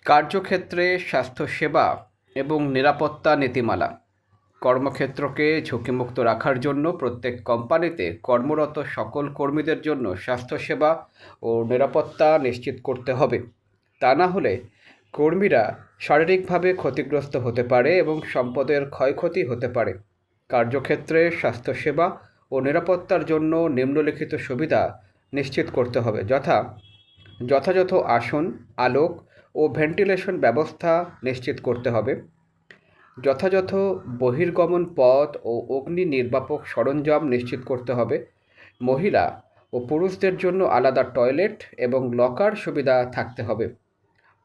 কার্যক্ষেত্রে স্বাস্থ্যসেবা এবং নিরাপত্তা নীতিমালা। কর্মক্ষেত্রকে ঝুঁকিমুক্ত রাখার জন্য প্রত্যেক কোম্পানিতে কর্মরত সকল কর্মীদের জন্য স্বাস্থ্যসেবা ও নিরাপত্তা নিশ্চিত করতে হবে। তা না হলে কর্মীরা শারীরিকভাবে ক্ষতিগ্রস্ত হতে পারে এবং সম্পদের ক্ষয়ক্ষতি হতে পারে। কার্যক্ষেত্রে স্বাস্থ্যসেবা ও নিরাপত্তার জন্য নিম্নলিখিত সুবিধা নিশ্চিত করতে হবে, যথাযথ আসন, আলোক ও ভেন্টিলেশন ব্যবস্থা নিশ্চিত করতে হবে। যথাযথ বহির্গমন পথ ও অগ্নি নির্বাপক সরঞ্জাম নিশ্চিত করতে হবে। মহিলা ও পুরুষদের জন্য আলাদা টয়লেট এবং লকার সুবিধা থাকতে হবে।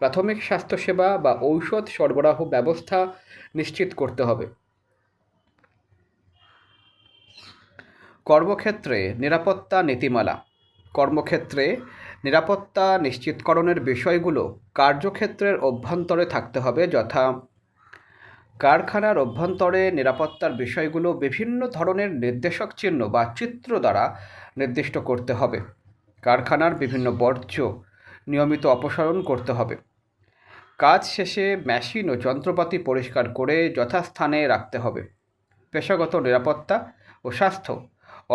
প্রাথমিক স্বাস্থ্যসেবা বা ঔষধ সরবরাহ ব্যবস্থা নিশ্চিত করতে হবে। কর্মক্ষেত্রে নিরাপত্তা নীতিমালা। কর্মক্ষেত্রে নিরাপত্তা নিশ্চিতকরণের বিষয়গুলো কার্যক্ষেত্রের অভ্যন্তরে থাকতে হবে, যথা কারখানার অভ্যন্তরে নিরাপত্তার বিষয়গুলো বিভিন্ন ধরনের নির্দেশক চিহ্ন বা চিত্র দ্বারা নির্দিষ্ট করতে হবে। কারখানার বিভিন্ন বর্জ্য নিয়মিত অপসারণ করতে হবে। কাজ শেষে মেশিন ও যন্ত্রপাতি পরিষ্কার করে যথাস্থানে রাখতে হবে। পেশাগত নিরাপত্তা ও স্বাস্থ্য,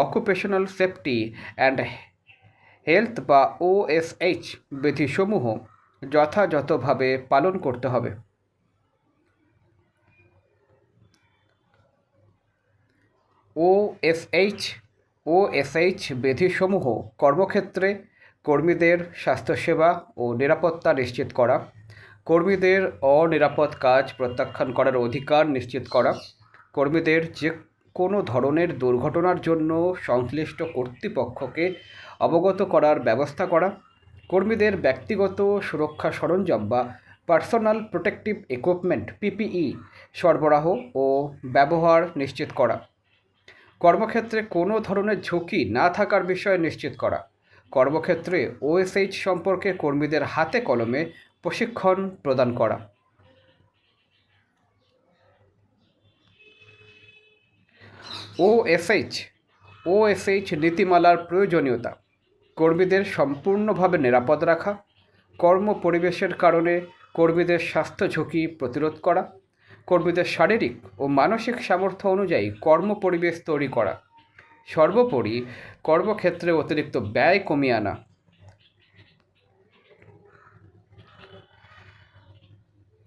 অকুপেশনাল সেফটি অ্যান্ড হেলথ বা OSH বিধিসমূহ যথাযথভাবে পালন করতে হবে। OSH বিধিসমূহ কর্মক্ষেত্রে কর্মীদের স্বাস্থ্যসেবা ও নিরাপত্তা নিশ্চিত করা, কর্মীদের অনিরাপদ কাজ প্রত্যাখ্যান করার অধিকার নিশ্চিত করা, কর্মীদের যে কোনো ধরনের দুর্ঘটনার জন্য সংশ্লিষ্ট কর্তৃপক্ষকে অবগত করার ব্যবস্থা করা, কর্মীদের ব্যক্তিগত সুরক্ষা সরঞ্জাম বা পার্সোনাল প্রোটেক্টিভ ইকুইপমেন্ট PPE সরবরাহ ও ব্যবহার নিশ্চিত করা, কর্মক্ষেত্রে কোনো ধরনের ঝুঁকি না থাকার বিষয় নিশ্চিত করা, কর্মক্ষেত্রে OSH সম্পর্কে কর্মীদের হাতে কলমে প্রশিক্ষণ প্রদান করা। OSH নীতিমালার প্রয়োজনীয়তা: কর্মীদের সম্পূর্ণভাবে নিরাপদ রাখা, কর্ম পরিবেশের কারণে কর্মীদের স্বাস্থ্য ঝুঁকি প্রতিরোধ করা, কর্মীদের শারীরিক ও মানসিক সামর্থ্য অনুযায়ী কর্ম পরিবেশ তৈরি করা, সর্বোপরি কর্মক্ষেত্রে অতিরিক্ত ব্যয় কমিয়ে আনা।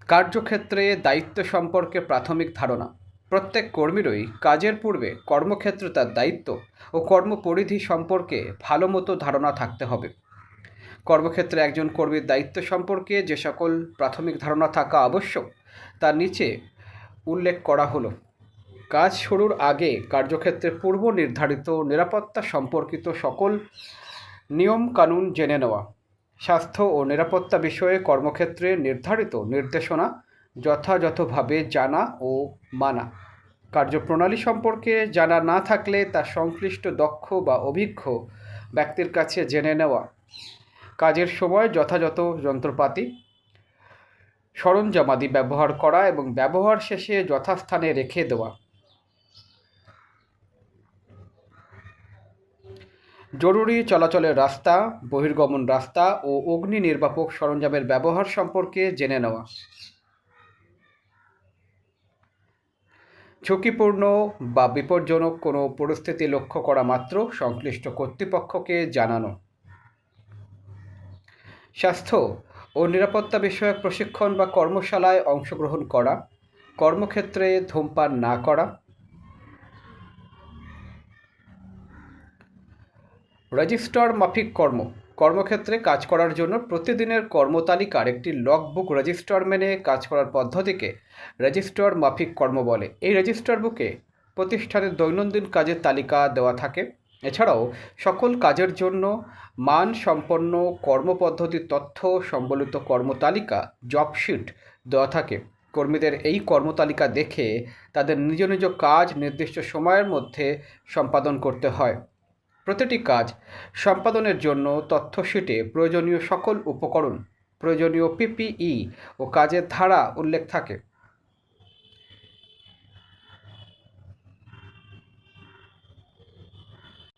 কার্যক্ষেত্রে দায়িত্ব সম্পর্কে প্রাথমিক ধারণা: প্রত্যেক কর্মীরই কাজের পূর্বে কর্মক্ষেত্রে তার দায়িত্ব ও কর্মপরিধি সম্পর্কে ভালোমতো ধারণা থাকতে হবে। কর্মক্ষেত্রে একজন কর্মীর দায়িত্ব সম্পর্কে যে সকল প্রাথমিক ধারণা থাকা আবশ্যক তার নিচে উল্লেখ করা হলো। কাজ শুরুর আগে কার্যক্ষেত্রে পূর্ব নির্ধারিত নিরাপত্তা সম্পর্কিত সকল নিয়মকানুন জেনে নেওয়া, স্বাস্থ্য ও নিরাপত্তা বিষয়ে কর্মক্ষেত্রে নির্ধারিত নির্দেশনা যথাযথভাবে জানা ও মানা, কার্যপ্রণালী সম্পর্কে জানা না থাকলে তা সংশ্লিষ্ট দক্ষ বা অভিজ্ঞ ব্যক্তির কাছে জেনে নেওয়া, কাজের সময় যথাযথ যন্ত্রপাতি সরঞ্জামাদি ব্যবহার করা এবং ব্যবহার শেষে যথাস্থানে রেখে দেওয়া, জরুরি চলাচলের রাস্তা, বহির্গমন রাস্তা ও অগ্নি নির্বাপক সরঞ্জামের ব্যবহার সম্পর্কে জেনে নেওয়া, ঝুঁকিপূর্ণ বা বিপজ্জনক কোনো পরিস্থিতি লক্ষ্য করা মাত্র সংশ্লিষ্ট কর্তৃপক্ষকে জানানো। স্বাস্থ্য ও নিরাপত্তা বিষয়ক প্রশিক্ষণ বা কর্মশালায় অংশগ্রহণ করা, কর্মক্ষেত্রে ধূমপান না করা। রেজিস্টার মাফিক কর্মক্ষেত্রে কাজ করার জন্য প্রতিদিনের কর্মতালিকার একটি লগবুক রেজিস্টার মেনে কাজ করার পদ্ধতিকে রেজিস্টার মাফিক কর্ম বলে। এই রেজিস্টার বুকে প্রতিষ্ঠানের দৈনন্দিন কাজের তালিকা দেওয়া থাকে। এছাড়াও সকল কাজের জন্য মানসম্পন্ন কর্মপদ্ধতির তথ্য সম্বলিত কর্মতালিকা জবশিট দেওয়া থাকে। কর্মীদের এই কর্মতালিকা দেখে তাদের নিজ নিজ কাজ নির্দিষ্ট সময়ের মধ্যে সম্পাদন করতে হয়। প্রতিটি কাজ সম্পাদনের জন্য তথ্যশিটে প্রয়োজনীয় সকল উপকরণ, প্রয়োজনীয় PPE ও কাজের ধারা উল্লেখ থাকে।